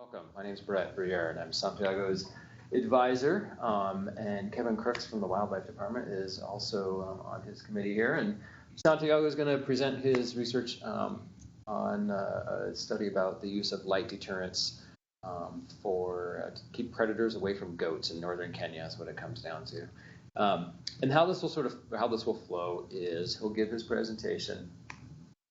Welcome. My name is Brett Briere, and I'm Santiago's advisor. And Kevin Crooks from the Wildlife Department is also on his committee here. And Santiago is going to present his research on a study about the use of light deterrents to keep predators away from goats in northern Kenya. Is what it comes down to. And how this will flow is he'll give his presentation,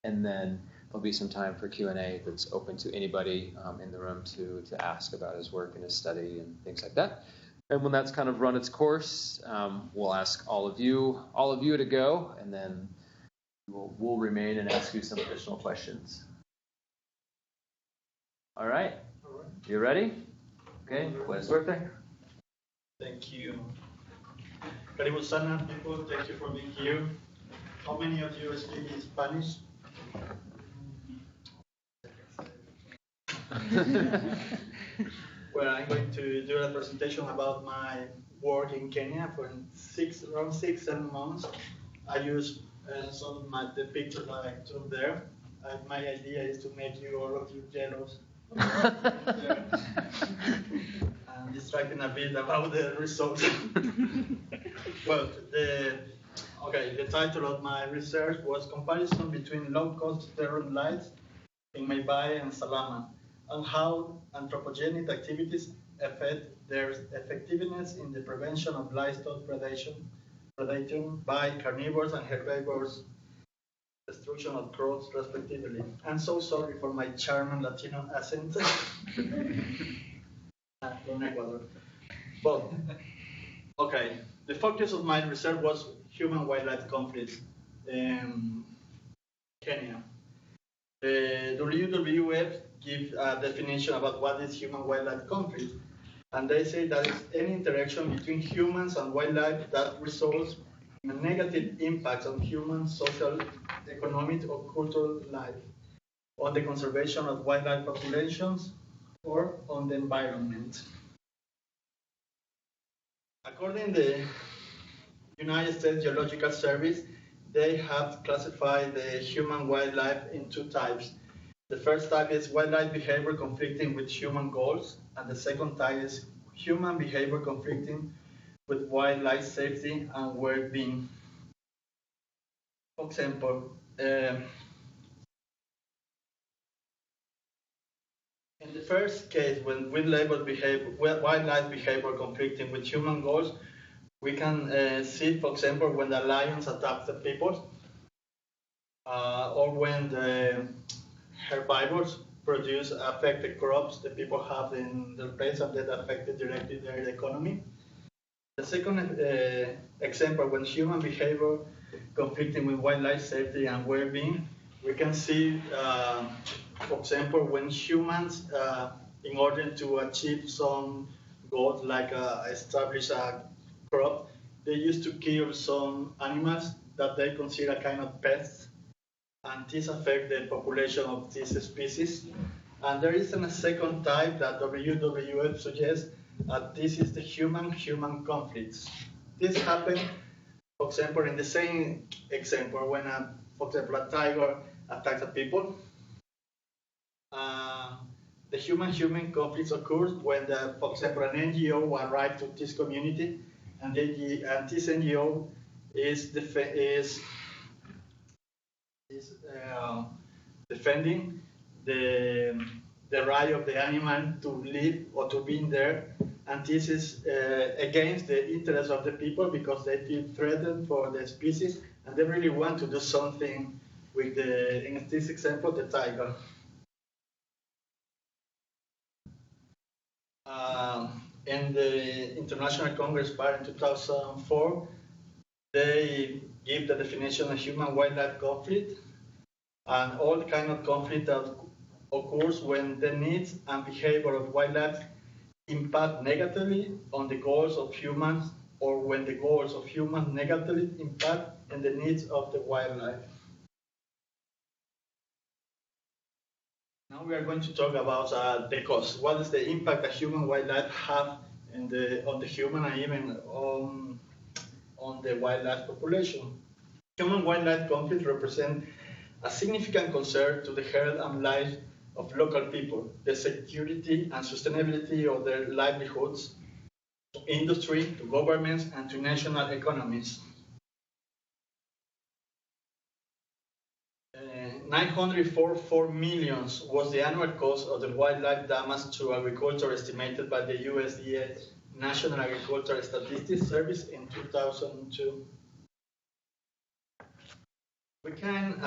and then there'll be some time for Q&A that's open to anybody in the room to ask about his work and his study and things like that. And when that's kind of run its course, we'll ask all of you to go, and then we'll remain and ask you some additional questions. All right. You ready? Okay. Buena suerte. Thank you. Karibu sana, people. Thank you for being here. How many of you speak Spanish? Well, I'm going to do a presentation about my work in Kenya for around 6-7 months. I use some of the pictures that I took there. My idea is to make all of you jealous. And distracting a bit about the results. Well, the title of my research was Comparison between Low-Cost Deterrent Lights in Maibai and Salama, and how anthropogenic activities affect their effectiveness in the prevention of livestock predation by carnivores and herbivores, destruction of crops, respectively. I'm so sorry for my charming Latino accent. From Ecuador. But, okay, the focus of my research was human-wildlife conflicts in Kenya. The WWF gives a definition about what is human-wildlife conflict, and they say that it's any interaction between humans and wildlife that results in a negative impact on human, social, economic, or cultural life, on the conservation of wildlife populations, or on the environment. According to the United States Geological Service, they have classified the human wildlife in 2 types. The first type is wildlife behavior conflicting with human goals, and the second type is human behavior conflicting with wildlife safety and well-being. For example, in the first case, when wildlife behavior conflicting with human goals, we can see, for example, when the lions attack the people, or when the herbivores produce affected crops the people have in their place and that affected directly their economy. The second example, when human behavior conflicting with wildlife safety and well-being, we can see, for example, when humans, in order to achieve some goals like establish a crop, they used to kill some animals that they consider kind of pests, and this affects the population of this species. And there is a second type that WWF suggests, this is the human-human conflicts. This happened, for example, in the same example, when, for example, a tiger attacks a people. The human-human conflicts occurs when, for example, an NGO arrives to this community, and this NGO is defending the right of the animal to live or to be in there, and this is against the interest of the people because they feel threatened for the species, and they really want to do something with in this example, the tiger. In the International Congress in 2004, they give the definition of human-wildlife conflict, and all kind of conflict that occurs when the needs and behavior of wildlife impact negatively on the goals of humans, or when the goals of humans negatively impact on the needs of the wildlife. Now we are going to talk about the cost. What is the impact that human wildlife have on the human and even on the wildlife population? Human wildlife conflict represent a significant concern to the health and life of local people, the security and sustainability of their livelihoods, to industry, to governments, and to national economies. 944 million was the annual cost of the wildlife damage to agriculture estimated by the USDA National Agricultural Statistics Service in 2002. We can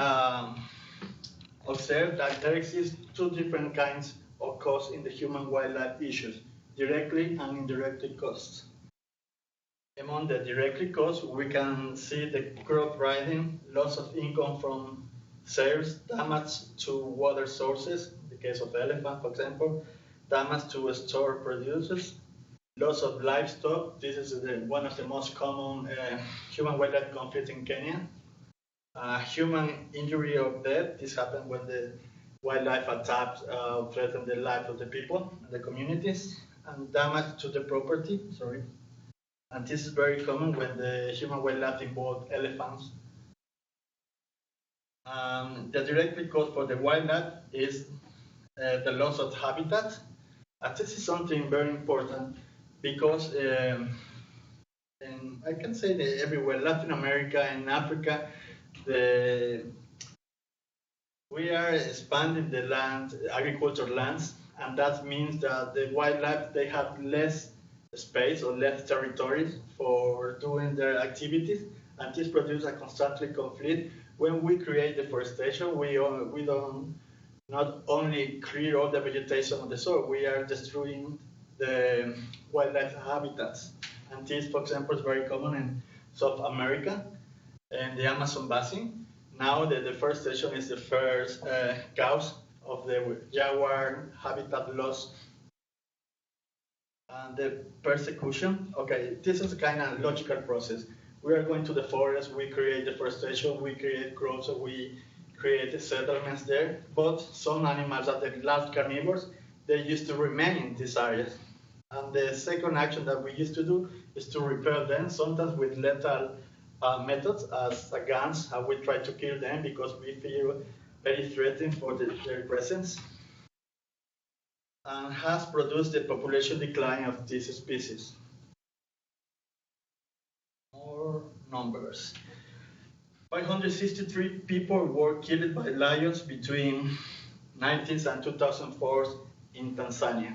observe that there exist two different kinds of costs in the human-wildlife issues, directly and indirectly costs. Among the directly costs, we can see the crop riding, loss of income from sales, damage to water sources, in the case of elephant, for example, damage to store producers, loss of livestock. This is one of the most common human-wildlife conflicts in Kenya. Human injury or death. This happens when the wildlife attacks threaten the life of the people and the communities, and damage to the property. And this is very common when the human-wildlife involve elephants. The direct cost for the wildlife is the loss of habitat. And this is something very important because and I can say that everywhere, Latin America and Africa, we are expanding the land, agricultural lands, and that means that the wildlife, they have less space or less territory for doing their activities, and this produces a constantly conflict. When we create deforestation, we don't not only clear all the vegetation on the soil, we are destroying the wildlife habitats. And this, for example, is very common in South America and the Amazon basin. Now the deforestation is the first cause of the jaguar habitat loss. And the persecution, okay, this is a kind of logical process. We are going to the forest, we create deforestation, we create growth, so we create settlements there. But some animals that are large carnivores, they used to remain in these areas. And the second action that we used to do is to repel them, sometimes with lethal methods as guns. We try to kill them because we feel very threatened for their presence. And has produced the population decline of this species. More numbers. 563 people were killed by lions between 19th and 2004 in Tanzania.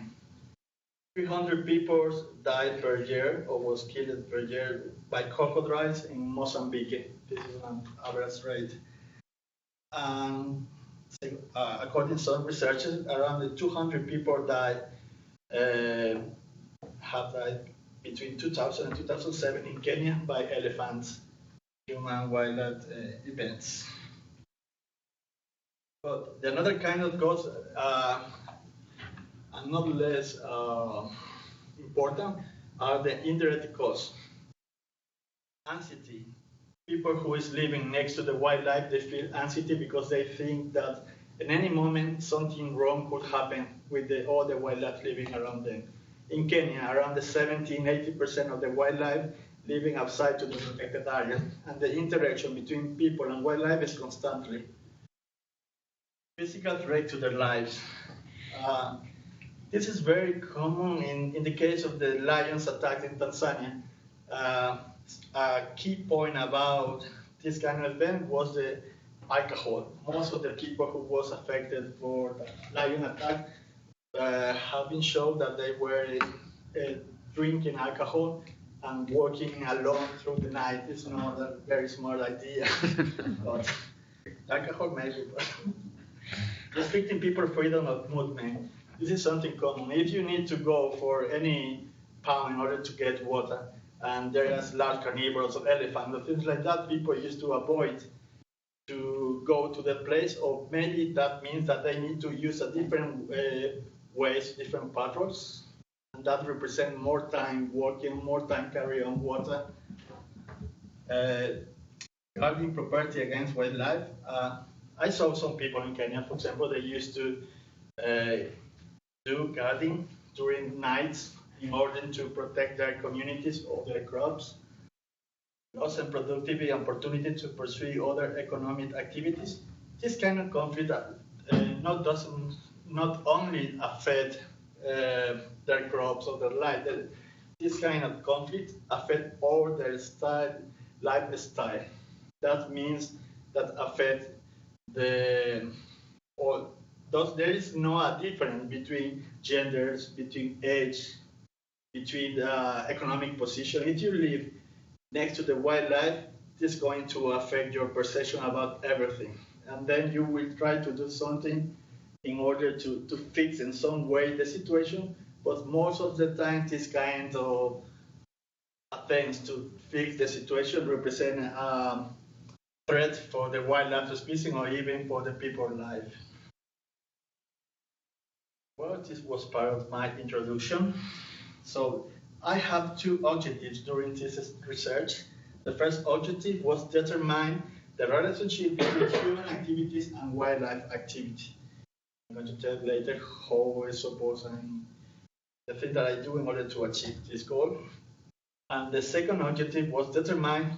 300 people died per year or was killed per year by crocodiles in Mozambique. This is an average rate. According to some researchers, around 200 people have died between 2000 and 2007 in Kenya by elephants, human-wildlife events. But another kind of cost, and not less important, are the indirect costs. Anxiety. People who is living next to the wildlife, they feel anxiety because they think that at any moment something wrong could happen with all the wildlife living around them. In Kenya, around 70-80% of the wildlife living outside to the protected area, and the interaction between people and wildlife is constantly. Physical threat to their lives. This is very common in the case of the lions attacked in Tanzania. A key point about this kind of event was the alcohol. Most of the people who was affected for the lion attack have been shown that they were drinking alcohol and walking alone through the night. It's not a very smart idea, but alcohol maybe. Restricting people's freedom of movement. This is something common. If you need to go for any pound in order to get water, and there is large carnivores or elephants or things like that, people used to avoid to go to the place, or maybe that means that they need to use a different ways, different patrols, and that represent more time walking, more time carrying on water. Guarding property against wildlife. I saw some people in Kenya, for example, they used to do guarding during nights in order to protect their communities or their crops. Loss in productivity and opportunity to pursue other economic activities. This kind of conflict not only affect their crops or their life. This kind of conflict affect all their lifestyle. That means that affect the all. Thus, there is no difference between genders, between age, between economic position. If you live next to the wildlife, it's going to affect your perception about everything. And then you will try to do something in order to fix in some way the situation, but most of the time this kind of attempts to fix the situation represent a threat for the wildlife species or even for the people's life. Well, this was part of my introduction. So I have two objectives during this research. The first objective was determine the relationship between human activities and wildlife activity. I'm going to tell you later how I suppose the thing that I do in order to achieve this goal. And the second objective was determine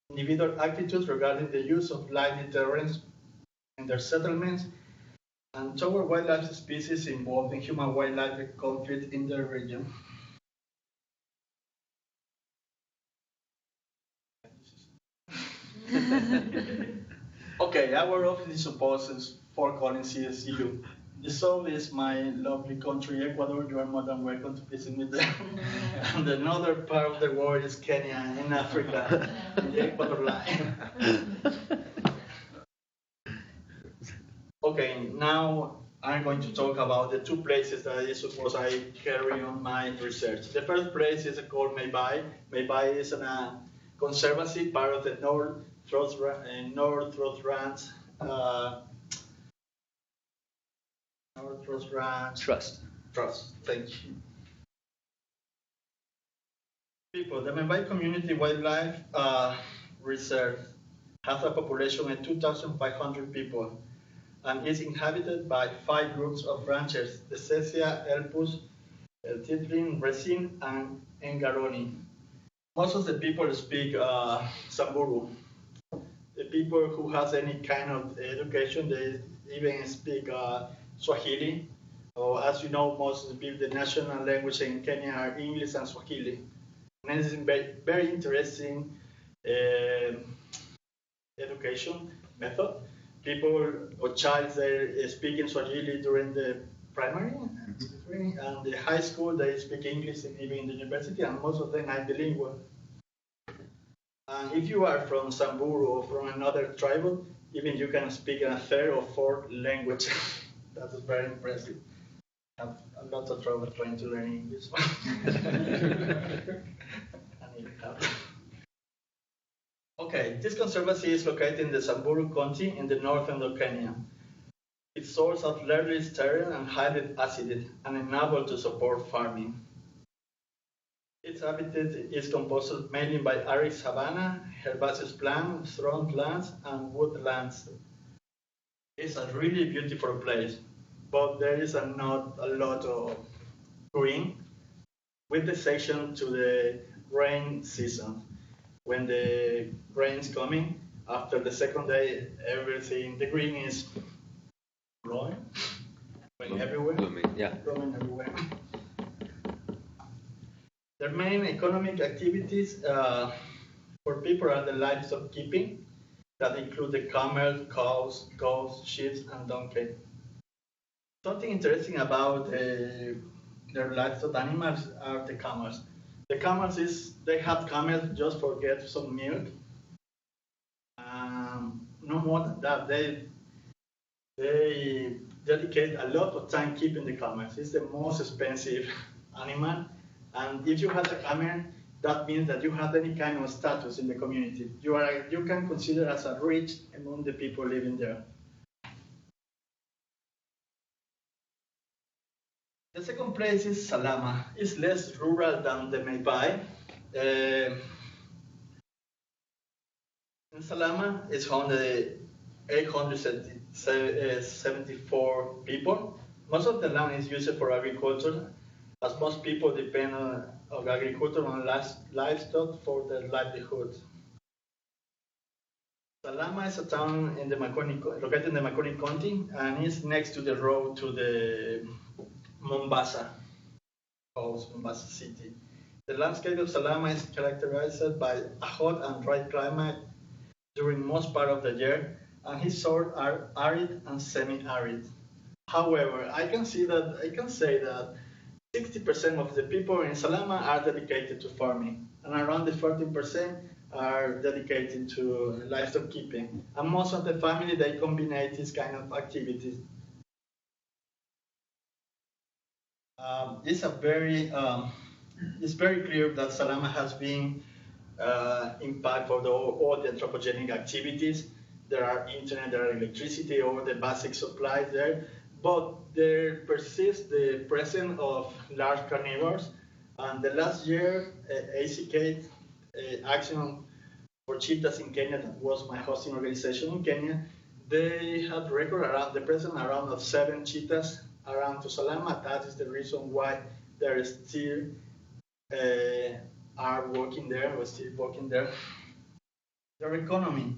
individual attitudes regarding the use of live deterrents in their settlements and toward wildlife species involved in human-wildlife conflict in the region. Okay, our office supposes Fort Collins, CSU. The south is my lovely country, Ecuador. You are more than welcome to visit me there. And another part of the world is Kenya in Africa, in the Ecuador line. Okay, now I'm going to talk about the two places that I suppose I carry on my research. The first place is called Maybai. Maybai is a conservancy, part of the North Throat Ranch Trust. Thank you. People, the Mumbai Community Wildlife Reserve has a population of 2,500 people and is inhabited by 5 groups of ranchers: the Cecia, Elpus, El Titlin, Resin, and Engaroni. Most of the people speak Samburu. The people who has any kind of education, they even speak Swahili. Or as you know, most of the people, the national language in Kenya are English and Swahili. And it's a very interesting education method. People or child, they speak in Swahili during the primary, and the high school, they speak English, and even in the university, and most of them are bilingual. And if you are from Samburu or from another tribe, even you can speak a third or fourth language. That is very impressive. I have a lot of trouble trying to learn English. Okay, this conservancy is located in the Samburu County in the northern of Kenya. Its source of largely sterile and highly acidic and unable to support farming. Its habitat is composed mainly by arid savanna, herbaceous plants, thorn plants, and woodlands. It's a really beautiful place, but there is not a lot of green, with the exception to the rain season. When the rain is coming, after the second day, everything, the green is blowing everywhere. Blooming, yeah. Blowing everywhere. The main economic activities for people are the livestock keeping, that include the camels, cows, goats, sheep, and donkey. Something interesting about their livestock animals are the camels. The camels they have camels just for get some milk. No more than that. They dedicate a lot of time keeping the camels. It's the most expensive animal. And if you have a camel, that means that you have any kind of status in the community. You can consider as a rich among the people living there. The second place is Salama. It's less rural than the Maybai. In Salama, it's home to 874 people. Most of the land is used for agriculture, as most people depend on agriculture and livestock for their livelihood. Salama is a town in the located in the Macondo County, and is next to the road to the Mombasa, called Mombasa City. The landscape of Salama is characterized by a hot and dry climate during most part of the year, and his soils are arid and semi-arid. However, I can say that 60% of the people in Salama are dedicated to farming, and around the 14% are dedicated to livestock keeping. And most of the family, they combine this kind of activities. It's very clear that Salama has been impact for all the anthropogenic activities. There are internet, there are electricity, all the basic supplies there, but there persists the presence of large carnivores. And the last year, ACK, Action for Cheetahs in Kenya, that was my hosting organization in Kenya, they had record around the presence around of 7 cheetahs around to Salama. That is the reason why there still are working there, or still working there. Their economy.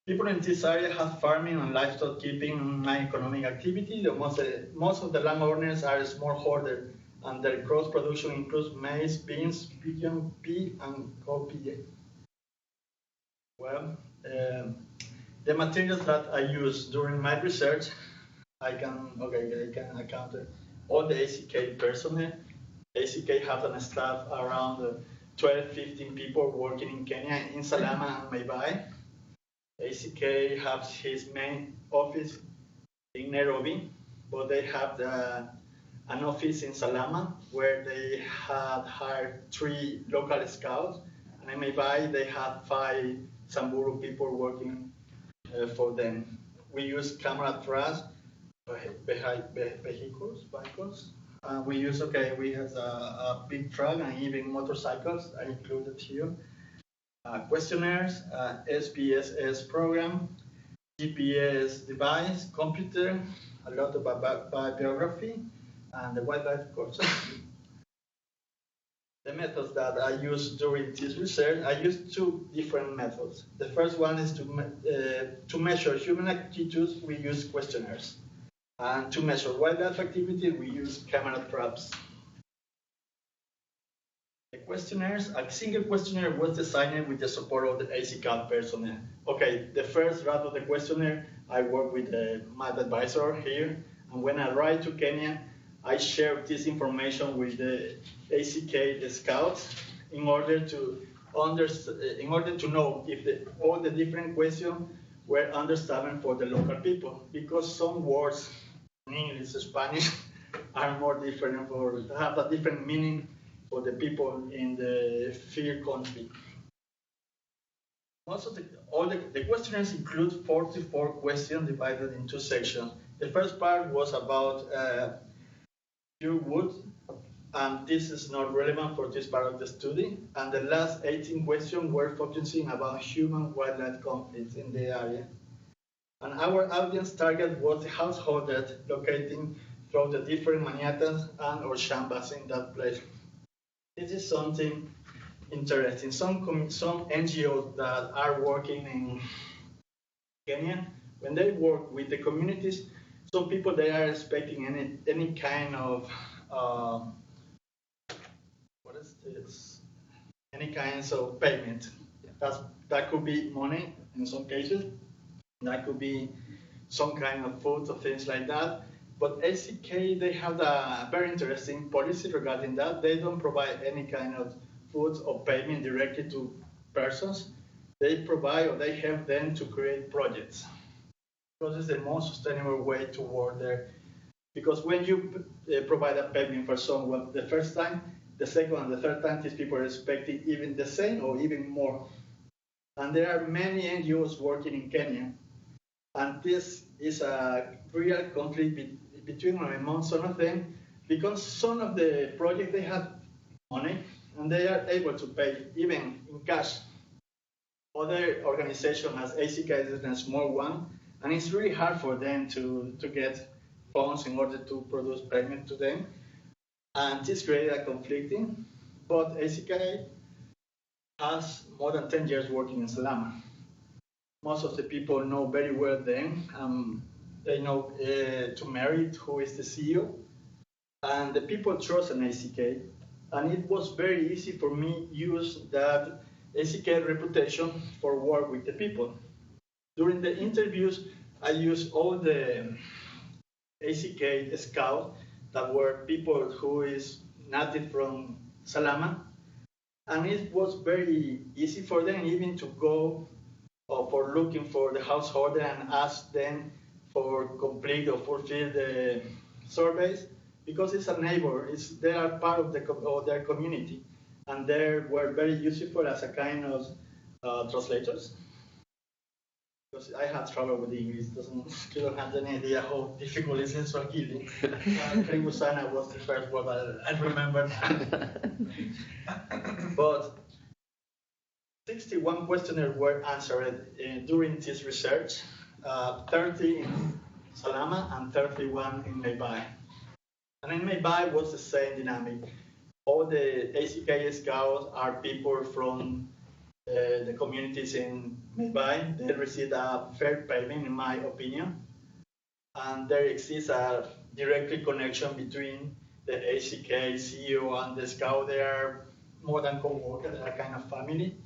People in this area have farming and livestock keeping main economic activity. Most of the landowners are small hoarders, and their gross production includes maize, beans, pigeon, pea, and coffee. Well, the materials that I use during my research, I can account all the ACK personnel. ACK has a staff around 12, 15 people working in Kenya, in Salama and Maybai. ACK has his main office in Nairobi, but they have an office in Salama where they had hired 3 local scouts, and in Maybai they have 5 Samburu people working for them. We use camera traps, vehicles. We have a big truck and even motorcycles are included here. Questionnaires, SPSS program, GPS device, computer, a lot of bibliography, and the wildlife course. The methods that I used during this research, I used 2 different methods. The first one is to measure human attitudes, we use questionnaires. And to measure wildlife activity, we use camera traps. The questionnaires, a single questionnaire was designed with the support of the ACCAD personnel. Okay, the first draft of the questionnaire, I worked with my advisor here, and when I arrived to Kenya, I shared this information with the ACK scouts in order to know if all the different questions were understandable for the local people, because some words in English, Spanish, are more different or have a different meaning for the people in the field country. Most of the questionnaires include 44 questions divided in 2 sections. The first part was about pure wood, and this is not relevant for this part of the study. And the last 18 questions were focusing about human-wildlife conflicts in the area. And our audience target was the householders locating throughout the different maniatas and or shambas in that place. This is something interesting. Some NGOs that are working in Kenya, when they work with the communities, some people they are expecting any kind of what is this? Any kinds of payment. That could be money in some cases. That could be some kind of food or things like that. But ACK, they have a very interesting policy regarding that. They don't provide any kind of food or payment directly to persons. They provide or they help them to create projects. Because it's the most sustainable way to work there. Because when you provide a payment for someone the first time, the second and the third time, these people are expecting even the same or even more. And there are many NGOs working in Kenya. And this is a real conflict between or among some of them, because some of the projects, they have money and they are able to pay even in cash. Other organizations, as ACK is a small one, and it's really hard for them to get funds in order to produce payment to them. And this created a conflicting, but ACK has more than 10 years working in Salama. most of the people know very well them. They know to merit who is the CEO. And the people trust an ACK. And it was very easy for me to use that ACK reputation for work with the people. During the interviews, I used all the ACK scouts that were people who is native from Salama. And it was very easy for them even to go for looking for the householder and ask them for complete or fulfill the surveys, because it's a neighbor, they are part of their community, and they were very useful as a kind of translators. Because I had trouble with English, you don't have any idea how difficult it is in Swahili. Usana was the first word I remember. But 61 questionnaires were answered during this research, 30 in Salama and 31 in Maybai. And in Maybai was the same dynamic. All the ACK scouts are people from the communities in Maybai. They received a fair payment, in my opinion. And there exists a direct connection between the ACK CEO and the scout. They are more than co-workers, they are kind of family.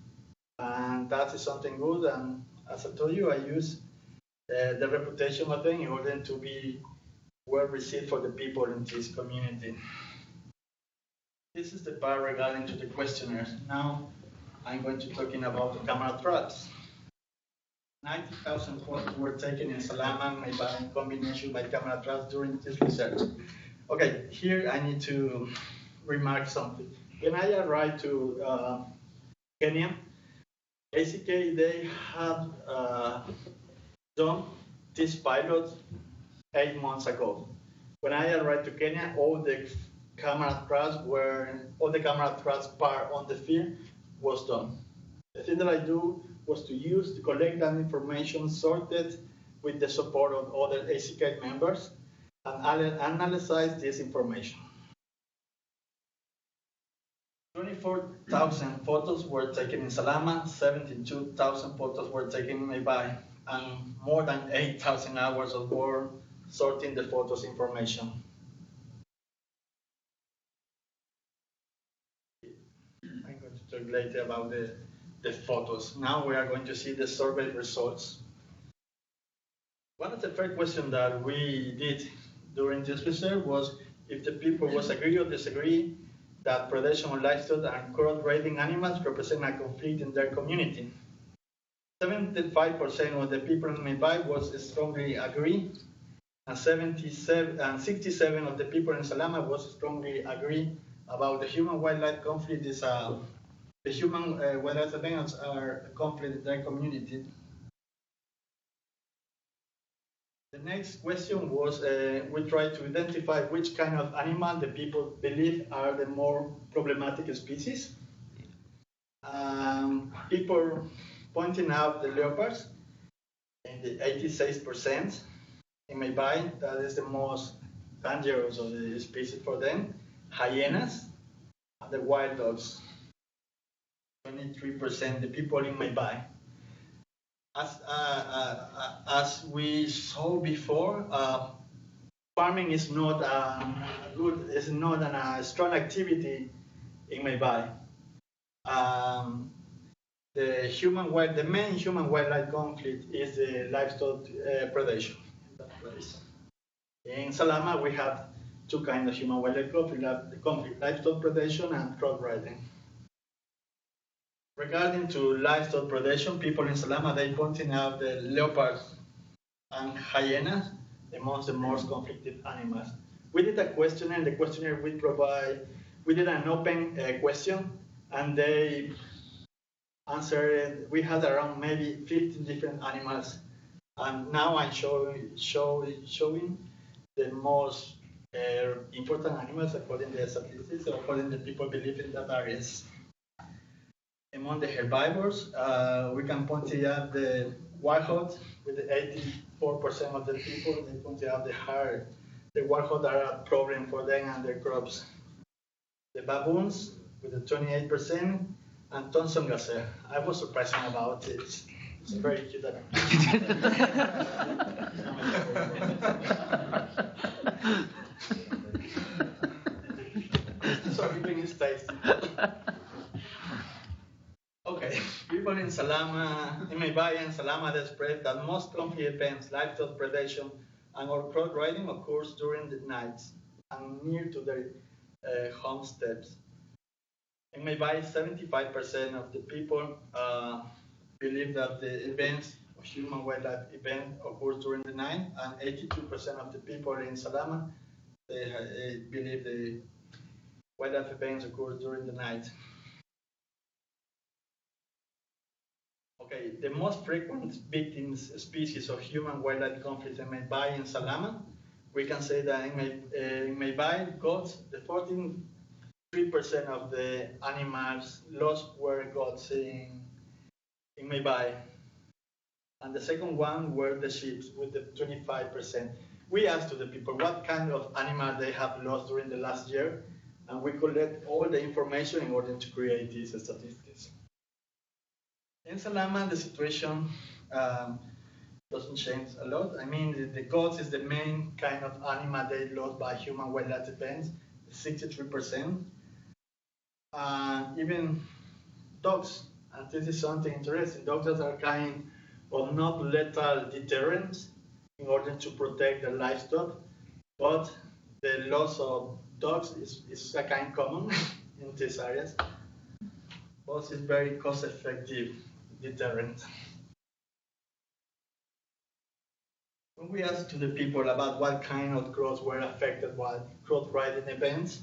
And that is something good. And as I told you, I use the reputation of them in order to be well received for the people in this community. This is the part regarding to the questionnaires. Now I'm going to talking about the camera traps. 90,000 photos were taken in Salama and Maybai in combination by camera traps during this research. Okay, here I need to remark something. When I arrived to Kenya, ACK, they had done this pilot 8 months ago. When I arrived to Kenya, all the camera traps part on the field was done. The thing that I do was to collect that information, sorted with the support of other ACK members, and analyze this information. 24,000 photos were taken in Salama, 72,000 photos were taken in Maybai, and more than 8,000 hours of work sorting the photos information. I'm going to talk later about the photos. Now we are going to see the survey results. One of the first questions that we did during this research was if the people was agree or disagree that predation on livestock and crop-raiding animals represent a conflict in their community. 75% of the people in Maybai was strongly agree, and 67 of the people in Salama was strongly agree about the human-wildlife conflict. The human-wildlife events are a conflict in their community. The next question was, we tried to identify which kind of animal the people believe are the more problematic species. People pointing out the leopards in the 86%. In Maybai, that is the most dangerous of the species for them. Hyenas and the wild dogs. 23% the people in Maybai. As we saw before, farming is not a strong activity in Maybai. The main human-wildlife conflict is the livestock predation. In Salama, we have two kinds of human-wildlife conflict: the conflict livestock predation and crop raiding. Regarding to livestock predation, people in Salama, they pointing out the leopards and hyenas amongst the most conflicted animals. We did a questionnaire. The questionnaire we did an open question, and they answered. We had around maybe 15 different animals, and now I'm showing the most important animals according to the statistics, or according to people believe in that areas. Among the herbivores, we can point out the warthog with the 84% of the people. They point out the hare. The warthog are a problem for them and their crops. The baboons with the 28%, and Thomson gazelle. I was surprised about it. It's very cute. So even is tasty. Okay, people in Salama, in Maybay and Salama, they spread that most conflict events, livestock predation and/or crowd riding, occurs during the nights and near to their homesteads. In Maybay, 75% of the people believe that the events of human-wildlife event occurs during the night, and 82% of the people in Salama they believe the wildlife events occur during the night. Okay, the most frequent victims species of human-wildlife conflicts in Maybay and Salama, we can say that in Maybay, goats, the 14.3% of the animals lost were goats in Maybay. And the second one were the sheep with the 25%. We asked to the people what kind of animal they have lost during the last year, and we collect all the information in order to create these statistics. In Salama, the situation doesn't change a lot. I mean, the goats is the main kind of animal they lost by human wildlife events, 63%. Even dogs, and this is something interesting, dogs are kind of not lethal deterrents in order to protect the livestock, but the loss of dogs is a kind common in these areas. Also, it's very cost-effective deterrent. When we asked to the people about what kind of crops were affected by crowd riding events,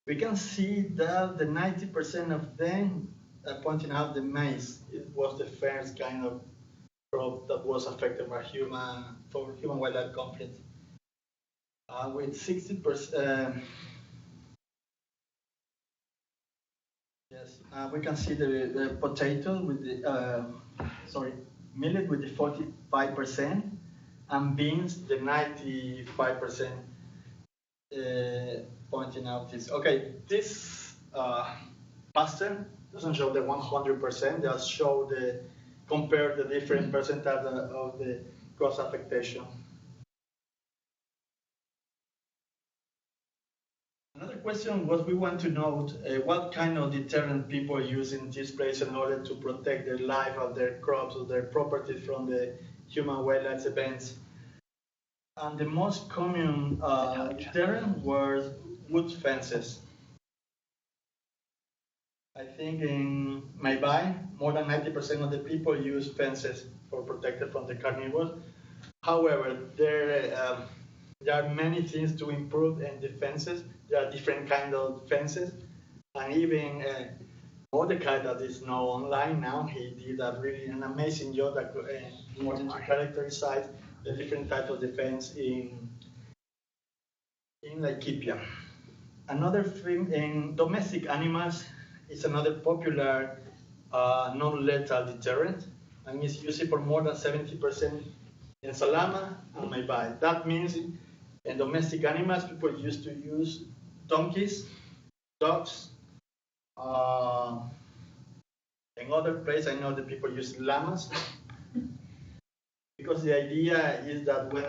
we can see that the 90% of them are pointing out the maize. It was the first kind of crop that was affected by human-wildlife conflict. With 60%, yes, we can see the potato with the millet with the 45%, and beans the 95%. Pointing out this. Okay, this pattern doesn't show the 100%. Just show compare the different percentage of the cross affectation. Another question was we want to know what kind of deterrent people use in this place in order to protect their life of their crops or their property from the human wildlife events. And the most common deterrent was wood fences. I think in Maybay, more than 90% of the people use fences for protected from the carnivores. However, there are many things to improve in the fences. There are different kinds of fences, and even Mordecai, that is now online now, he did an amazing job in order to characterize the different types of defense in Laikipia. Another thing in domestic animals is another popular non-lethal deterrent, and it's used for more than 70% in Salama and Maybay. That means in domestic animals, people used to use donkeys, dogs. In other places, I know that people use llamas. Because the idea is that when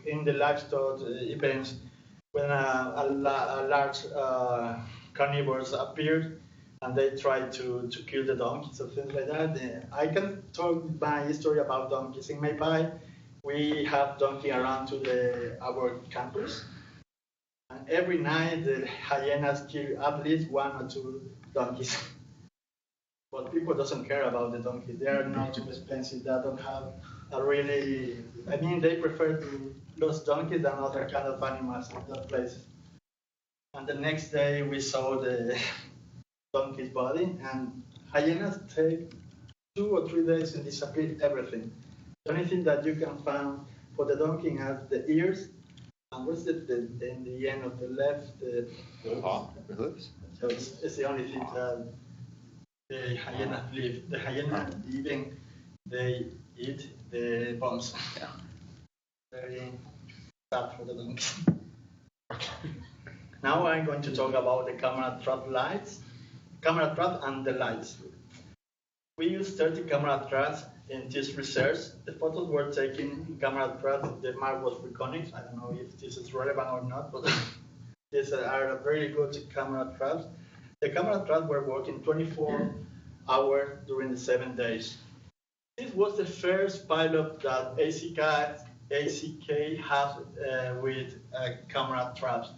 in the livestock events, when a large carnivores appear and they try to kill the donkeys or things like that. I can talk my story about donkeys. In Maybay, we have donkey around to our campus. And every night, the hyenas kill at least 1 or 2 donkeys. But people doesn't care about the donkey. They are not too expensive. They don't have a really. I mean, they prefer to lose donkeys than other kind of animals in that place. And the next day, we saw the donkey's body, and hyenas take 2 or 3 days and disappear everything. The only thing that you can find for the donkey has the ears, and what's in the end of the left? The hooves. So it's the only thing that the hyena live. The hyena even they eat the bones. Yeah. Very sad for the donkeys. Now I'm going to talk about the camera trap and the lights. We used 30 camera traps in this research. The photos were taken in camera traps. The mark was reconic. I don't know if this is relevant or not, but these are very good camera traps. The camera traps were working 24 hours during the 7 days. This was the first pilot that ACK has with camera traps.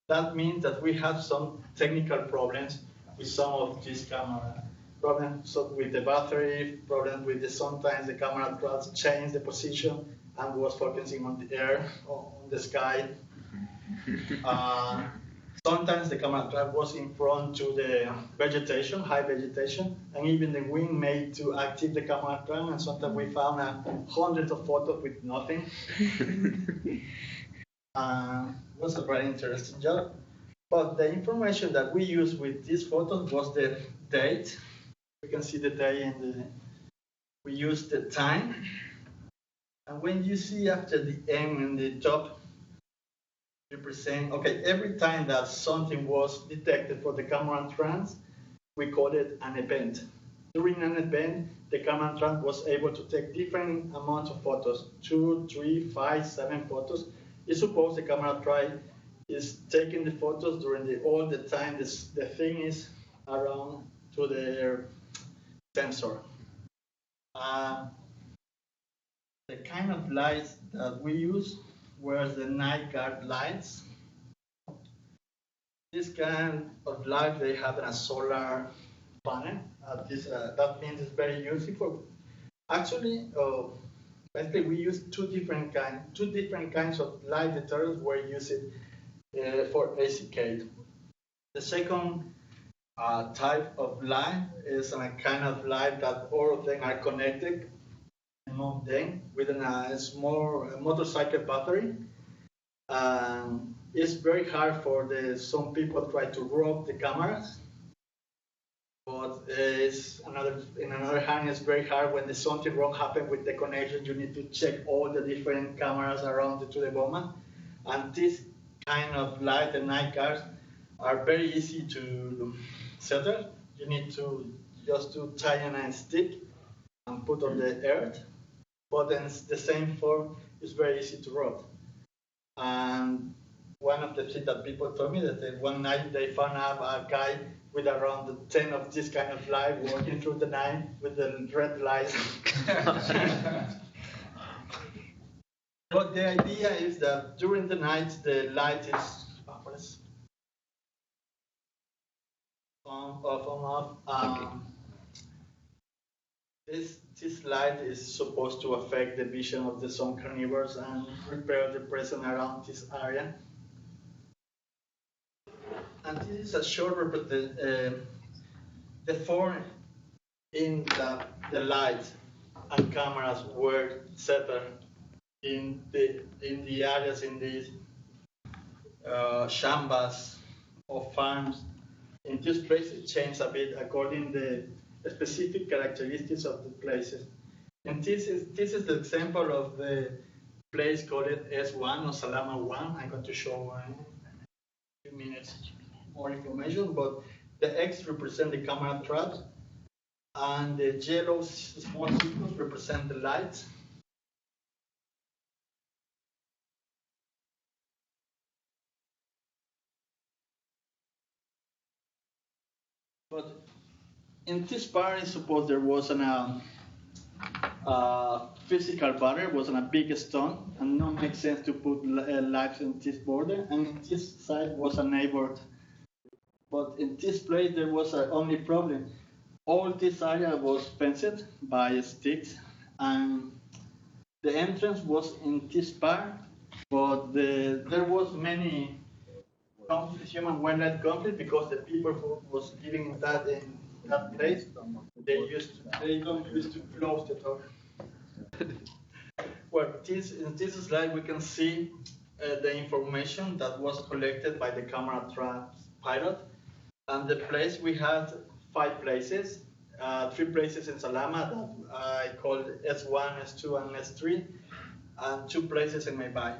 That means that we have some technical problems with some of these camera problems with the battery, problems with sometimes the camera traps change the position and was focusing on the air, on the sky. Sometimes the camera trap was in front to the vegetation, high vegetation, and even the wind made to active the camera trap, and sometimes we found hundreds of photos with nothing. Was a very interesting job. But the information that we used with these photos was the date. You can see the day and we used the time. And when you see after the M in the top, represent, okay, every time that something was detected for the camera trans, we call it an event. During an event, the camera trans was able to take different amounts of photos, 2, 3, 5, 7 photos. You suppose the camera trans is taking the photos during all the time the thing is around to the sensor. The kind of lights that we use were the night guard lights. This kind of light, they have a solar panel. That means it's very useful. Actually, basically we use two different kinds of light deterrents were used for ACK. The second type of light is a kind of light that all of them are connected among them with a small motorcycle battery. It's very hard for some people try to rob the cameras, but in another hand, it's very hard when something wrong happens with the connection. You need to check all the different cameras around to the bomber, and this kind of light, the night guards, are very easy to settle. You need to just tie in a stick and put on the earth, but then the same form is very easy to rob. And one of the things that people told me that one night they found out a guy with around 10 of this kind of light walking through the night with the red lights. But the idea is that during the night the light is on, off, off. This light is supposed to affect the vision of some carnivores and repel the presence around this area. And this is a short the form in the light and cameras were settled in the areas in these shambas or farms. In this place, it changed a bit according to the specific characteristics of the places. And this is the example of the place called S1 or Salama 1. I'm going to show in a few minutes more information, but the X represent the camera traps, and the yellow small circles represent the lights. But in this part, I suppose there was a physical barrier, wasn't a big stone, and not make sense to put lights in this border. And in this side was a neighbor. But in this place, there was an only problem. All this area was fenced by sticks, and the entrance was in this part, but there was many human wildlife conflict because the people who was living in that place, they don't used to close the door. Well, in this slide we can see the information that was collected by the camera trap pilot, and the place we had 5 places, 3 places in Salama that I called S1, S2, and S3, and 2 places in Maybai.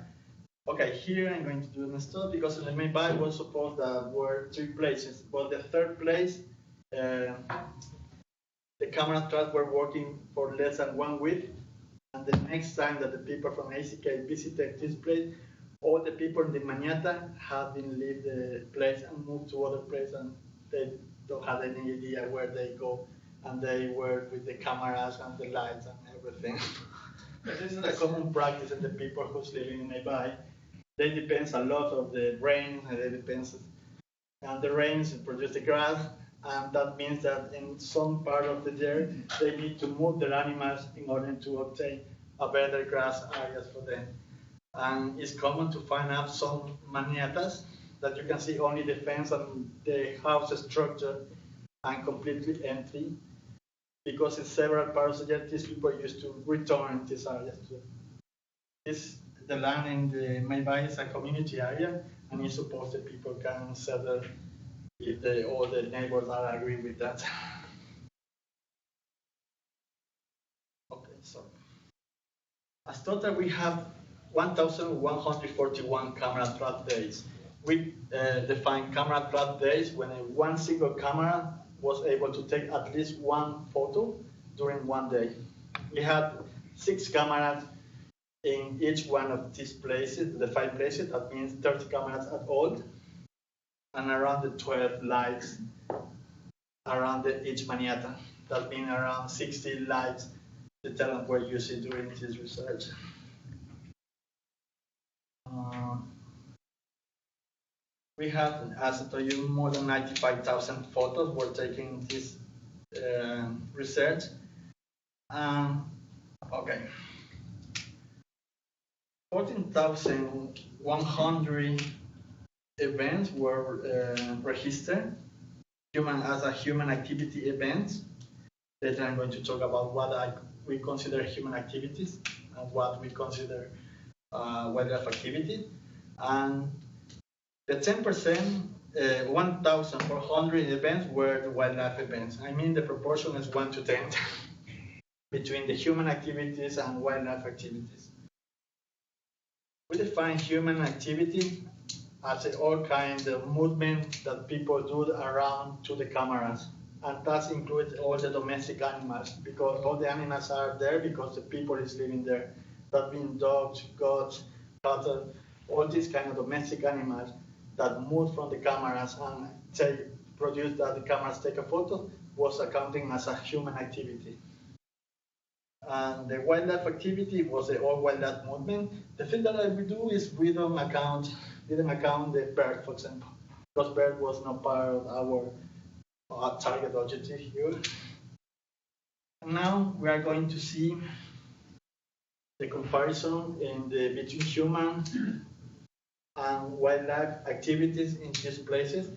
Okay, here I'm going to do an stop because in the Maybai was supposed that were 3 places, but the third place the camera traps were working for less than 1 week. And the next time that the people from ACK visited this place, all the people in the Maniata have been leave the place and moved to other place, and they don't have any idea where they go. And they work with the cameras and the lights and everything. This is a common practice in the people who's living nearby. They depends a lot of the rain, and it depends, and the rains produce the grass, and that means that in some part of the year they need to move their animals in order to obtain a better grass areas for them. And it's common to find out some maniatas that you can see only the fence and the house structure and completely empty, because in several parts of the year these people used to return these areas. The land in the Maybai is a community area, and it's supposed that people can settle if all the neighbors are agree with that. Okay, so as total we have 1,141 camera trap days. We define camera trap days when one single camera was able to take at least one photo during one day. We had 6 cameras in each one of these places, the 5 places. That means 30 cameras at all, and around the 12 lights around each maniata. That means around 60 lights deterrents were used during this research. We have, as I told you, more than 95,000 photos were taken in this research. Okay. 14,100 events were registered as a human activity events. Later I'm going to talk about what we consider human activities and what we consider wildlife activity. And the 10%, 1,400 events were the wildlife events. I mean the proportion is 1 to 10 between the human activities and wildlife activities. We define human activity as all kinds of movement that people do around to the cameras. And that includes all the domestic animals, because all the animals are there because the people is living there. That means dogs, goats, cattle, all these kind of domestic animals that move from the cameras and produce that the cameras take a photo was accounting as a human activity. And the wildlife activity was the all wildlife movement. The thing that we do is we didn't account the bird, for example, because bird was not part of our target objective here. And now we are going to see the comparison between human and wildlife activities in these places.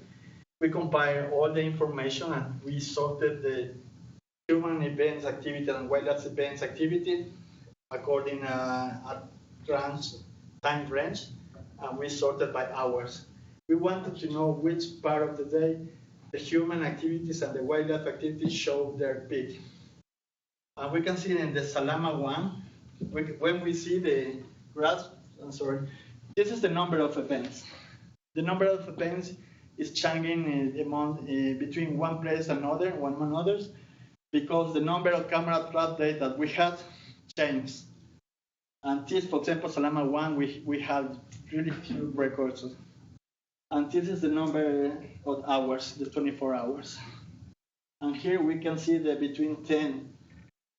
We compare all the information and we sorted the human events activity and wildlife events activity according a time range, and we sorted by hours. We wanted to know which part of the day the human activities and the wildlife activities show their peak. And we can see in the Salama one, when we see the graph, this is the number of events. The number of events is changing between one place and another, because the number of camera trap days that we had changed. And this, for example, Salama 1, we had really few records. And this is the number of hours, the 24 hours. And here we can see that between 10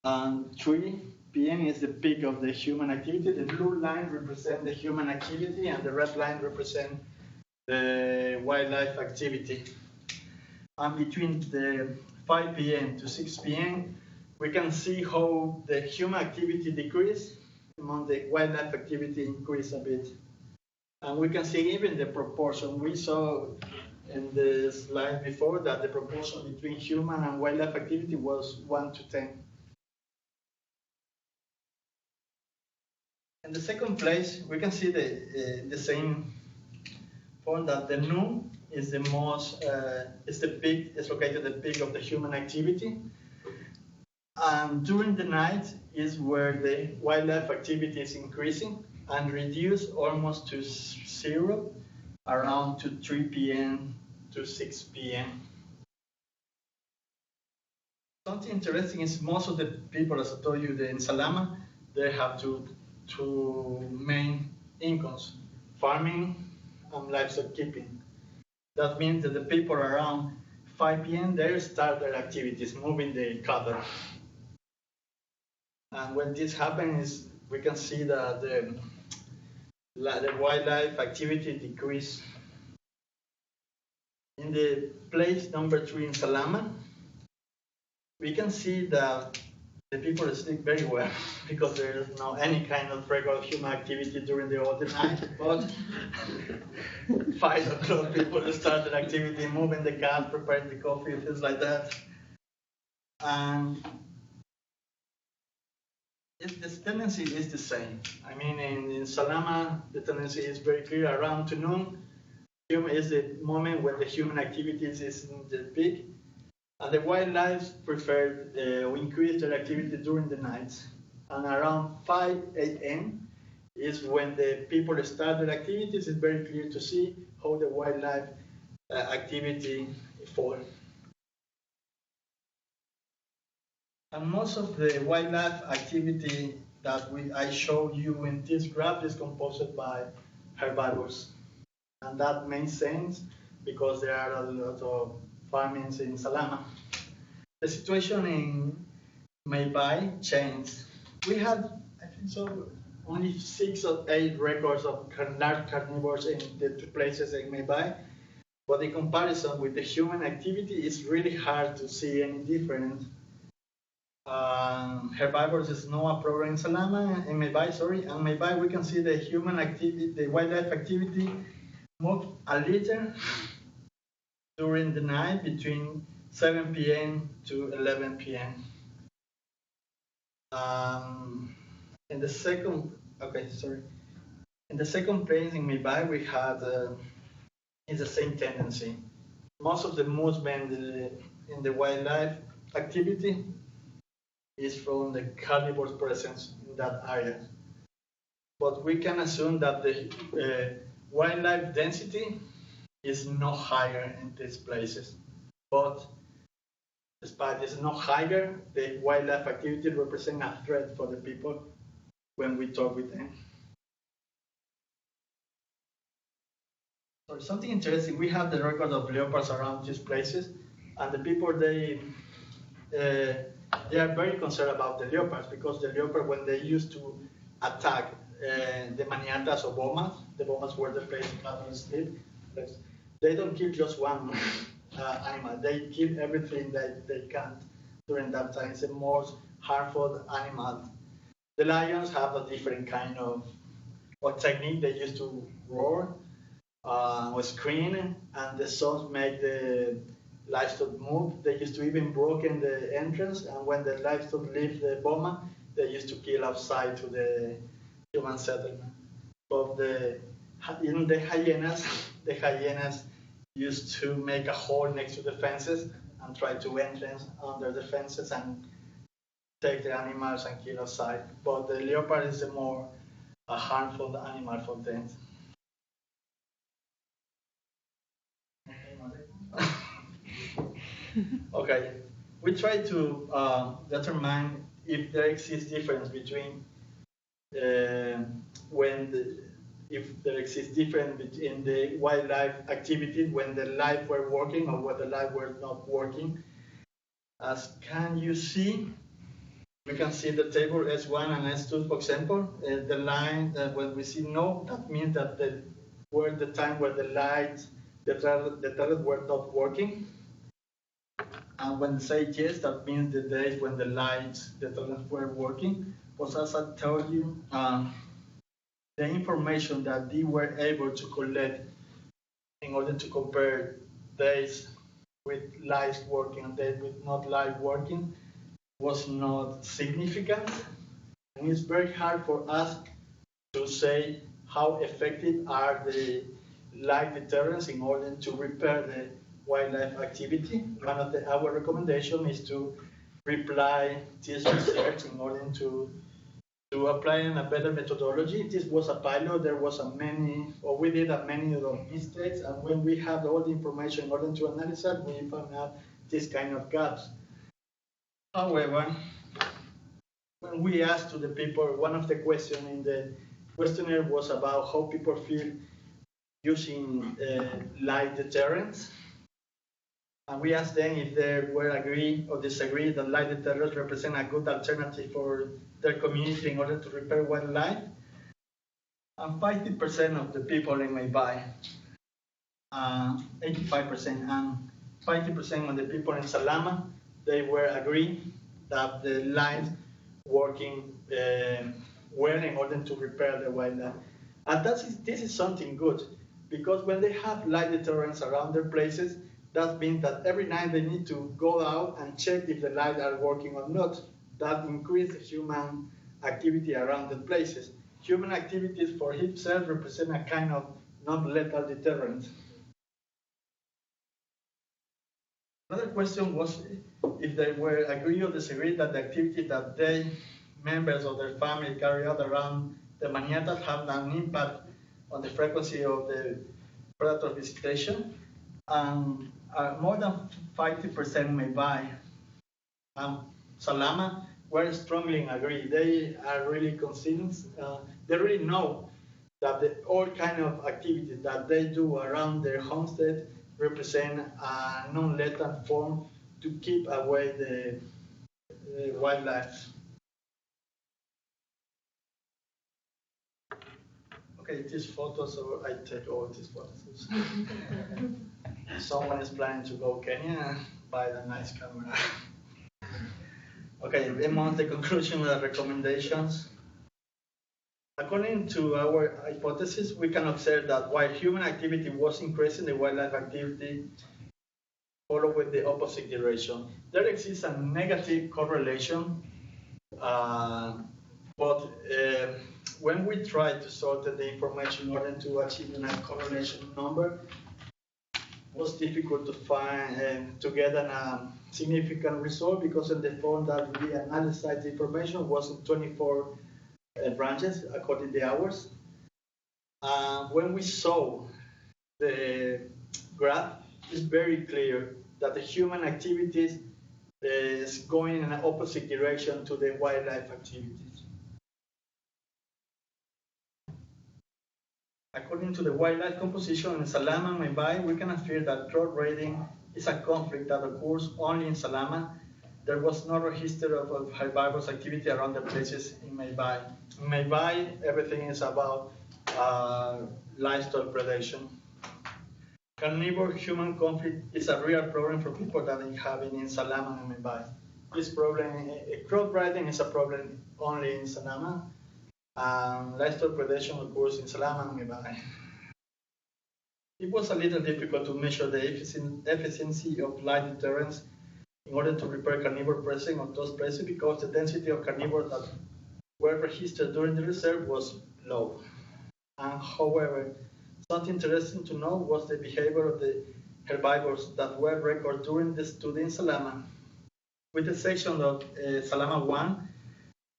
and 3 p.m. is the peak of the human activity. The blue line represents the human activity, and the red line represents the wildlife activity. And between the 5 p.m. to 6 p.m., we can see how the human activity decreased, among the wildlife activity increased a bit. And we can see even the proportion. We saw in the slide before that the proportion between human and wildlife activity was 1 to 10. In the second place, we can see the same point that the noon is the most, is the peak, is located at the peak of the human activity. And during the night is where the wildlife activity is increasing and reduced almost to 0 around to 3 p.m. to 6 p.m. Something interesting is most of the people, as I told you, in Salama, they have two main incomes, farming and livestock keeping. That means that the people around 5 p.m., they start their activities, moving the cattle. And when this happens, we can see that the wildlife activity decrease. In the place number 3 in Salama, we can see that the people sleep very well because there is no any kind of regular human activity during the whole night. But 5 o'clock, people start their activity, moving the cat, preparing the coffee, things like that. And the tendency is the same. I mean, in Salama, the tendency is very clear. Around noon, is the moment when the human activities is in the peak. And the wildlife prefer increase their activity during the night. And around 5 a.m. is when the people start their activities. It's very clear to see how the wildlife activity falls. And most of the wildlife activity that I show you in this graph is composed by herbivores. And that makes sense because there are a lot of farmings in Salama. The situation in Maybai changed. We had, I think so, only 6 or 8 records of large carnivores in the 2 places in Maybai. But in comparison with the human activity, it's really hard to see any difference. Herbivores is not a problem in Salama, in Maybai, sorry. And Maybai, we can see the human activity, the wildlife activity move a little during the night between 7 p.m. to 11 p.m. In the second place in Maybai, we had is the same tendency. Most of the movement in the wildlife activity is from the carnivore's presence in that area. But we can assume that the wildlife density is not higher in these places. But despite it's not higher, the wildlife activity represents a threat for the people when we talk with them. So something interesting, we have the record of leopards around these places, and the people, they are very concerned about the leopards because the leopard, when they used to attack the maniatas or bomas, the bomas were the place cattle sleep, they don't kill just one animal, they kill everything that they can during that time. It's the most harmful animal. The lions have a different kind of technique. They used to roar or scream, and the sons make the livestock move. They used to even broken the entrance, and when the livestock leave the boma, they used to kill outside to the human settlement. But the hyenas used to make a hole next to the fences and try to enter under the fences and take the animals and kill outside. But the leopard is the more harmful animal for them. Okay, we try to determine if there exists difference between if there exists difference in the wildlife activity when the live were working or when the live were not working. As can you see, we can see the table S1 and S2, for example. The line when we see no, that means that the time where the lights, the turret were not working. And when they say yes, that means the days when the lights, the turrets were working. But as I told you, the information that they were able to collect in order to compare days with lights working and days with not light working was not significant. And it's very hard for us to say how effective are the light deterrents in order to repair the wildlife activity. One of our recommendation is to reply this research in order to apply a better methodology. This was a pilot. There was we did many mistakes, and when we have all the information in order to analyze it, we found out this kind of gaps. However, when we asked to the people, one of the questions in the questionnaire was about how people feel using light deterrents. And we asked them if they were agree or disagree that light deterrents represent a good alternative for their community in order to repel wildlife. And 50% of the people in Maybai, 85%, and 50% of the people in Salama, they were agree that the light working well in order to repel the wildlife. And this is something good, because when they have light deterrents around their places, that means that every night they need to go out and check if the lights are working or not. That increases human activity around the places. Human activities for itself represent a kind of non-lethal deterrent. Another question was if they were agree or disagree that the activity that they, members of their family, carry out around the maniatas have an impact on the frequency of the predator visitation. More than 50% may buy. Salama were strongly agree. They are really convinced. They really know that all kind of activities that they do around their homestead represent a non-lethal form to keep away the wildlife. Okay, these photos, so I take all these photos. Someone is planning to go Kenya, buy the nice camera. Okay, among the conclusion and recommendations. According to our hypothesis, we can observe that while human activity was increasing, the wildlife activity followed with the opposite direction. There exists a negative correlation, but when we try to sort the information in order to achieve a correlation number, it was difficult to find to get a significant result, because in the form that we analyzed the information was in 24 branches according to the hours. When we saw the graph, it's very clear that the human activities is going in an opposite direction to the wildlife activities. According to the wildlife composition in Salama and Maybai, we can affirm that crowd raiding is a conflict that occurs only in Salama. There was no register of herbivores activity around the places in Maybai. In Maybai, everything is about livestock predation. Carnivore-human conflict is a real problem for people that inhabit in Salama and Maybai. This problem, crowd riding is a problem only in Salama. Livestock predation occurs in Salama and Maybai. It was a little difficult to measure the efficiency of light deterrence in order to repel carnivore presence on those places, because the density of carnivores that were registered during the reserve was low. However, something interesting to know was the behavior of the herbivores that were recorded during the study in Salama. With the section of Salama 1,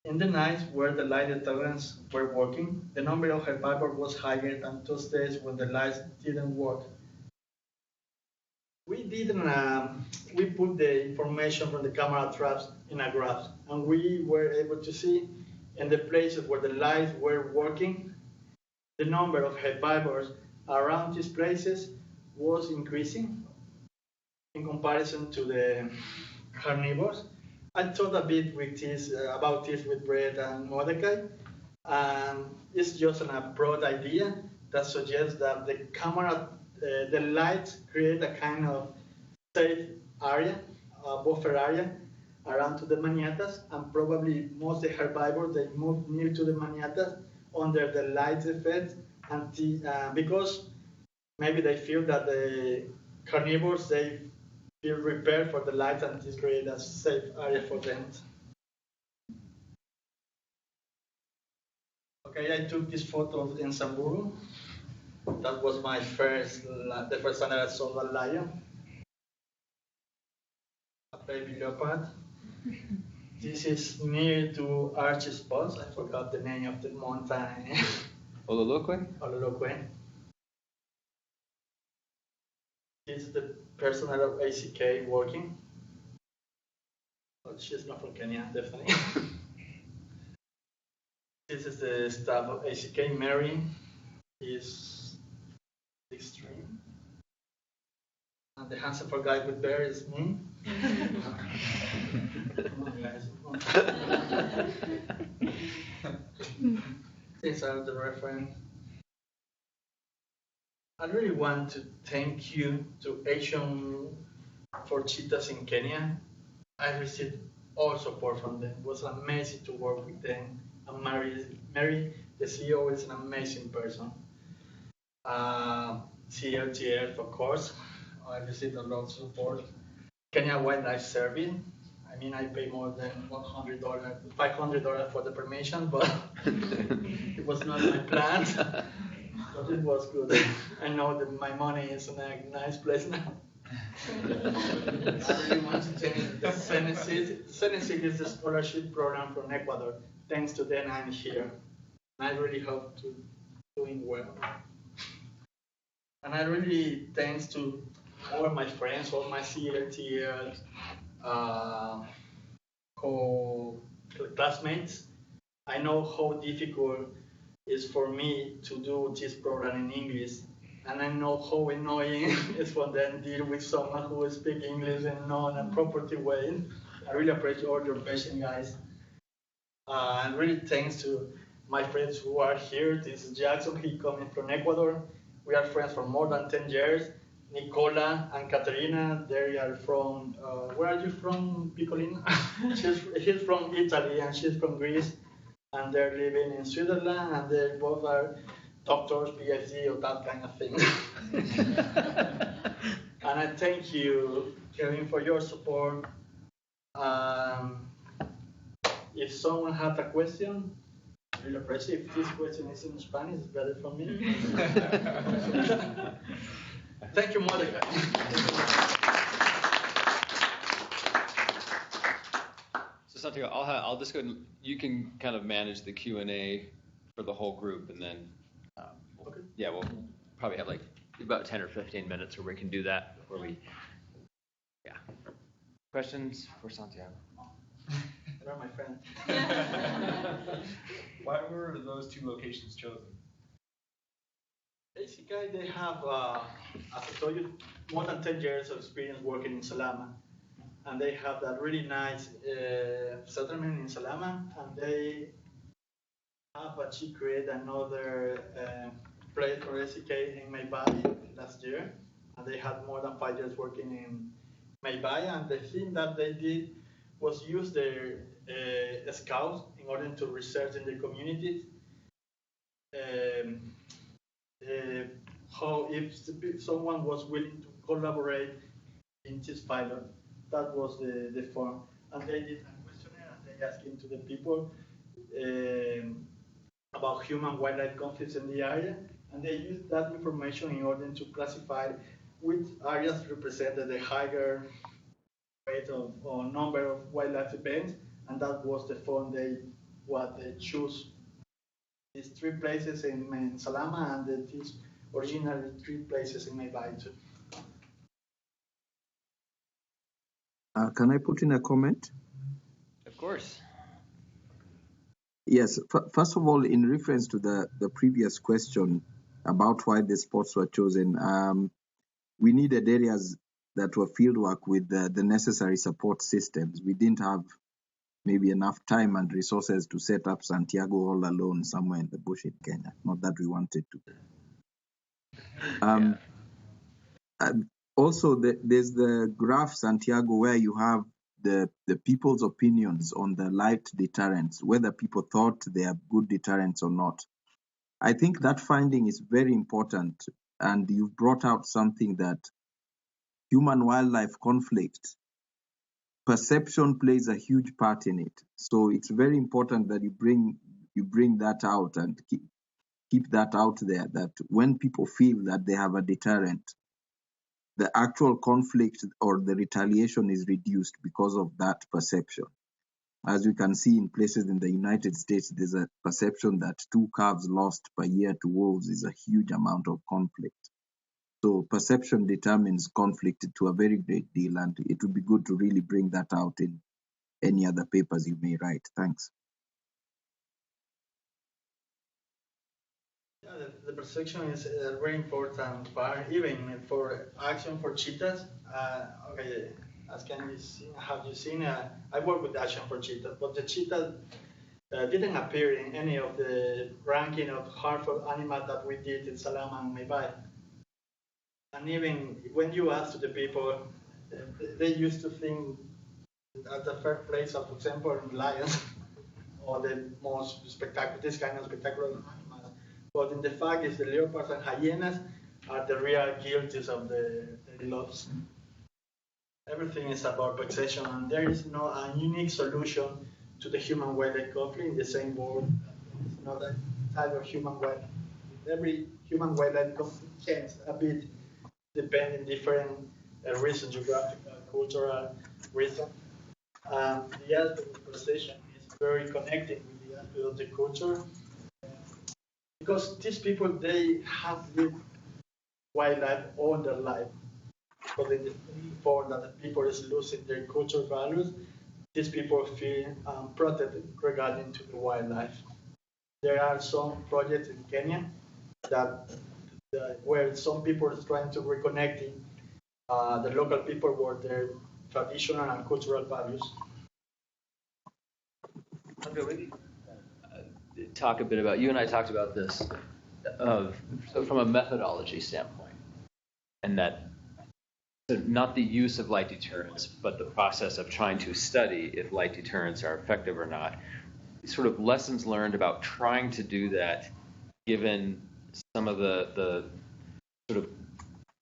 in the nights where the light deterrents were working, the number of herbivores was higher than those days when the lights didn't work. We put the information from the camera traps in a graph, and we were able to see in the places where the lights were working, the number of herbivores around these places was increasing in comparison to the carnivores. I thought a bit about this with Brett and Mordecai. It's just a broad idea that suggests that the lights create a kind of safe area, buffer area around to the maniatas, and probably most of the herbivores, they move near to the maniatas under the light effect, and because maybe they feel that the carnivores, they feel repaired for the light, and this creates a safe area for them. Okay, I took this photo in Samburu. That was the first time that I saw a lion, a baby leopard. This is near to Arches Pass. I forgot the name of the mountain. Ololokwe? Ololokwe. This is the personnel of ACK working. But she's not from Kenya, definitely. This is the staff of ACK. Mary is extreme. And the handsome guy with bear is me. Come on, guys. These are the reference. I really want to thank you to Asian for cheetahs in Kenya. I received all support from them. It was amazing to work with them. And Mary, the CEO, is an amazing person. CLTF, of course. I received a lot of support. Kenya Wildlife Service. I mean, I pay more than $100, $500 for the permission, but it was not my plan. But it was good. I know that my money is in a nice place now. I really want to thank the Senecid is the scholarship program from Ecuador. Thanks to them, I'm here. And I really hope to doing well. And I really thanks to all my friends, all my CLTers, classmates. I know how difficult it is for me to do this program in English. And I know how annoying it is for them to deal with someone who speaks English in a proper way. I really appreciate all your patience, guys. And really thanks to my friends who are here. This is Jackson, he coming from Ecuador. We are friends for more than 10 years. Nicola and Caterina, they are from, where are you from, Piccolina? He's from Italy and she's from Greece. And they're living in Switzerland and they both are doctors, PhD, or that kind of thing. And I thank you, Kevin, for your support. If someone has a question, I really appreciate if this question is in Spanish, it's better for me. Thank you, Monica. So Santiago, I'll just go and you can kind of manage the Q&A for the whole group, and then Okay. yeah, we'll probably have like about 10 or 15 minutes where we can do that before we, yeah. Questions for Santiago? You're my friend. Why were those two locations chosen? Basically, they have, as I told you, more than 10 years of experience working in Salama. And they have that really nice settlement in Salama. And they have actually created another place for SEK in Maybay last year. And they had more than 5 years working in Maybay. And the thing that they did was use their scouts in order to research in the communities. How if someone was willing to collaborate in this pilot, that was the form. And they did a questionnaire and they asked to the people about human-wildlife conflicts in the area, and they used that information in order to classify which areas represented the higher rate of or number of wildlife events, and that was the form they choose. These 3 places in Salama and these originally 3 places in Maybay too. Can I put in a comment? Of course. Yes. First of all, in reference to the previous question about why the spots were chosen, we needed areas that were fieldwork with the necessary support systems. We didn't have maybe enough time and resources to set up Santiago all alone somewhere in the bush in Kenya. Not that we wanted to. Also, there's the graph, Santiago, where you have the people's opinions on the light deterrents, whether people thought they are good deterrents or not. I think that finding is very important, and you've brought out something that human-wildlife conflict, perception plays a huge part in it. So it's very important that you bring that out and keep that out there, that when people feel that they have a deterrent, the actual conflict or the retaliation is reduced because of that perception. As you can see in places in the United States, there's a perception that 2 calves lost per year to wolves is a huge amount of conflict. So perception determines conflict to a very great deal, and it would be good to really bring that out in any other papers you may write. Thanks. Yeah, the perception is a very important part, even for action for cheetahs. Okay, as can you see, have you seen? I work with action for cheetahs, but the cheetah didn't appear in any of the ranking of harmful animals that we did in Salama and Maybai. And even when you ask to the people, they used to think at the first place of, for example, lions or the most spectacular, this kind of spectacular animals. But in the fact is the leopards and hyenas are the real guilties of the loss. Everything is about taxation, and there is no a unique solution to the human-wildlife conflict in the same world. It's not a type of human-wildlife. Every human-wildlife conflict changes a bit depending different reasons, geographical, cultural reasons. The aspect of taxation is very connected with the aspect of the culture, because these people, they have lived wildlife all their life. But in the form that the people is losing their cultural values, these people feel protected regarding to the wildlife. There are some projects in Kenya that where some people are trying to reconnecting the local people with their traditional and cultural values. Okay, we can talk a bit about, you and I talked about this so from a methodology standpoint, and that not the use of light deterrents, but the process of trying to study if light deterrents are effective or not. Sort of lessons learned about trying to do that, given some of the sort of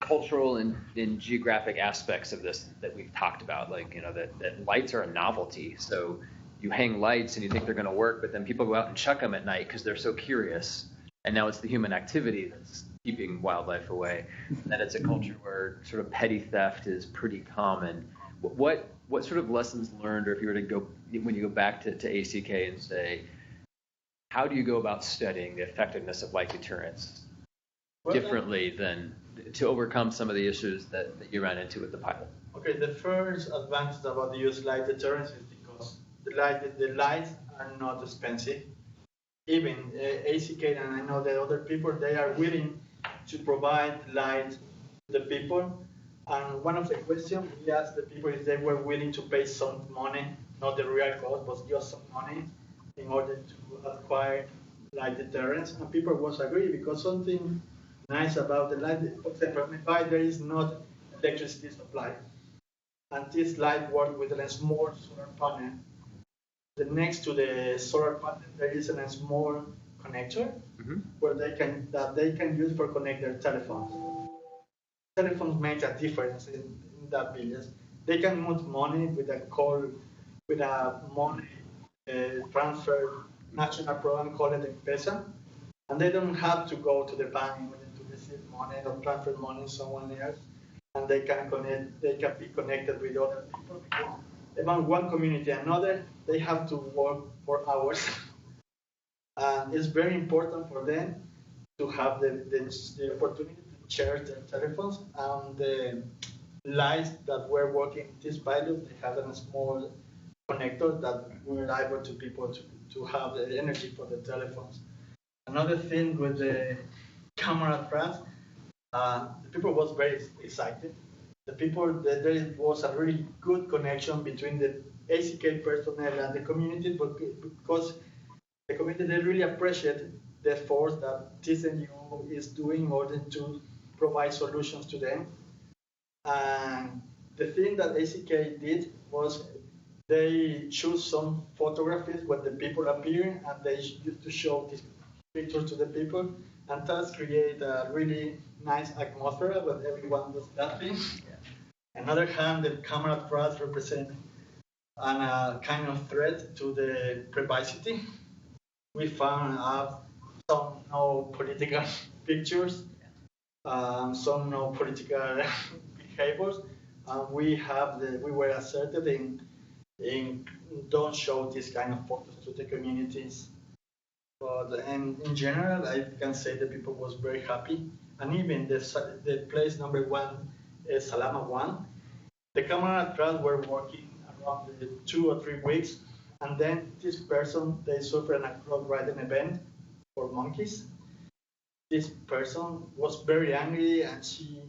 cultural and geographic aspects of this that we've talked about, like, that lights are a novelty. So you hang lights and you think they're going to work, but then people go out and chuck them at night because they're so curious. And now it's the human activity that's keeping wildlife away. And that it's a culture where sort of petty theft is pretty common. What sort of lessons learned, or if you were to go, when you go back to ACK and say, how do you go about studying the effectiveness of light deterrents differently than to overcome some of the issues that you ran into with the pilot? Okay, the first advantage about the use light deterrents is because the lights are not expensive. Even ACK and I know that other people, they are willing to provide light to the people. And one of the questions we asked the people is they were willing to pay some money, not the real cost, but just some money in order to acquire light deterrents. And people was agree because something nice about the light, for example, there is not electricity supply. And this light works with a small solar panel. The next to the solar panel, there is a small connector where they can use for connect their telephones. Telephones make a difference in that village. They can move money with a money transfer national program called M-Pesa, and they don't have to go to the bank in order to receive money or transfer money to someone else. And they can be connected with other people. Among one community and another, they have to work for hours. And it's very important for them to have the opportunity to share their telephones. And the lights that were working this pilot, they had a small connector that were able to people to have the energy for the telephones. Another thing with the camera traps, the people was very excited. The people, there was a really good connection between the ACK personnel and the community, but because the community, they really appreciate the effort that TSNU is doing in order to provide solutions to them. And the thing that ACK did was they choose some photographies when the people appear, and they used to show these pictures to the people, and thus create a really nice atmosphere when everyone was laughing. Yeah. On the other hand, the camera traps represent a kind of threat to the privacy. We found out some no political pictures, some no political behaviors, and we were asserted in don't show this kind of photos to the communities. But in general, I can say the people was very happy, and even the place number one, Salama 1, the camera traps were working around 2 or 3 weeks. And then this person, they suffered a crop riding event for monkeys. This person was very angry, and she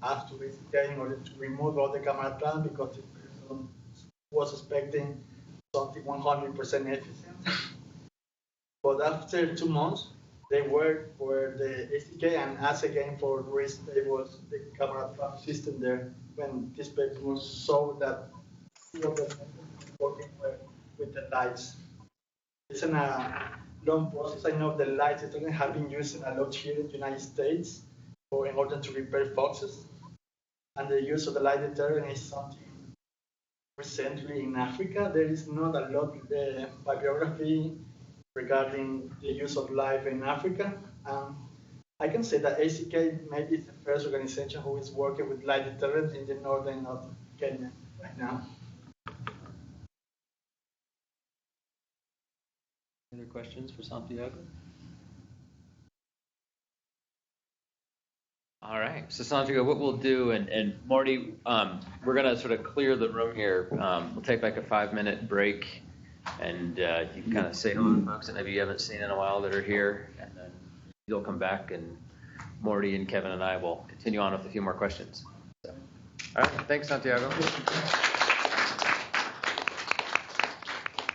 asked to USDA in order to remove all the camera plans because this person was expecting something 100% efficient. But after 2 months, they worked for the SDK and asked again for restable the camera trap system there when this person saw that working with the lights. It's a long process. I know the lights have been used a lot here in the United States in order to repel foxes. And the use of the light deterrent is something recently in Africa. There is not a lot of bibliography regarding the use of light in Africa. I can say that ACK maybe is the first organization who is working with light deterrent in the northern of Kenya right now. Other questions for Santiago? All right. So Santiago, what we'll do, and Marty, we're going to sort of clear the room here. We'll take like a 5-minute break, and you can kind of say hello to folks that maybe you haven't seen in a while that are here, and then you'll come back, and Marty and Kevin and I will continue on with a few more questions. So, all right. Thanks, Santiago.